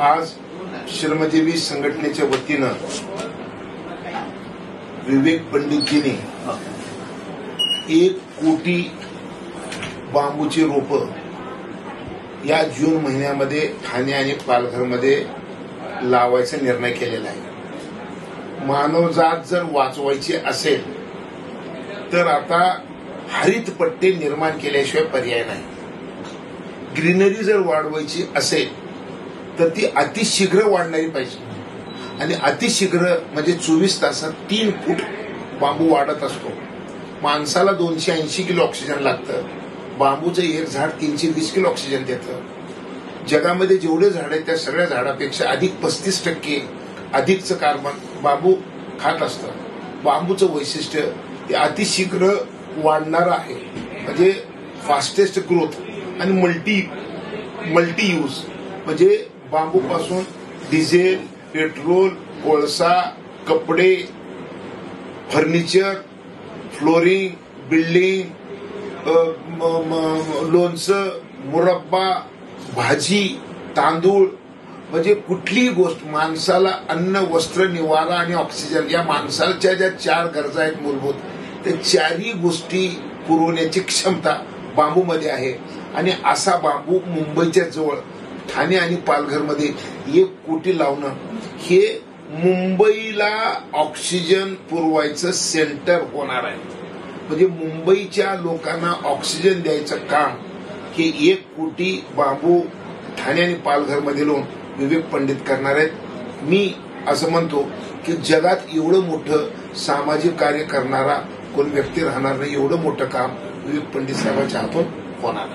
आज श्रमजीवी संघटनेच्या वतीनं विवेक पंडितजींनी 1 कोटी बांबूची रोपं या जून महिन्यामध्ये ठाणे आणि पालघरमध्ये लावायचा निर्णय केलेला आहे। मानवजात जर वाचवायची असेल तर आता हरित पट्टे निर्माण केल्याशिवाय पर्याय नाही। ग्रीनरी जर वाढवायची असेल तर ती अतिशीघ्र वाढणारी पाहिजे आणि अतिशीघ्र म्हणजे 24 तासात 3 फूट बांबू वाढत असतो। माणसाला 280 किलो ऑक्सिजन लागतं, बांबूचं एक झाड 320 किलो ऑक्सिजन देतं। जगामध्ये जेवढे झाड आहेत त्या सगळ्या झाडापेक्षा अधिक 35% अधिकचं कार्बन बांबू खात असतं। बांबूचं वैशिष्ट्य हे अतिशीघ्र वाढणारं आहे, म्हणजे फास्टेस्ट ग्रोथ आणि मल्टी यूज, म्हणजे बांबूपासून डिझेल, पेट्रोल, कोळसा, कपडे, फर्निचर, फ्लोरिंग, बिल्डिंग, लोणचं, मुरब्बा, भाजी, तांदूळ, म्हणजे कुठलीही गोष्ट माणसाला अन्न, वस्त्र, निवारा आणि ऑक्सिजन या माणसाच्या ज्या 4 गरजा आहेत मूलभूत, त्या 4ही गोष्टी पुरवण्याची क्षमता बांबूमध्ये आहे। आणि असा बांबू मुंबईच्या जवळ ठाणे आणि पालघरमध्ये 1 कोटी लावणं हे मुंबईला ऑक्सिजन पुरवायचं सेंटर होणार आहे। म्हणजे मुंबईच्या लोकांना ऑक्सिजन द्यायचं काम हे 1 कोटी बांबू ठाणे आणि पालघरमध्ये लावून विवेक पंडित करणार आहेत। मी असं म्हणतो की जगात एवढं मोठं सामाजिक कार्य करणारा कोण व्यक्ती राहणार नाही, एवढं मोठं काम विवेक पंडित साहेबांच्या हातून होणार।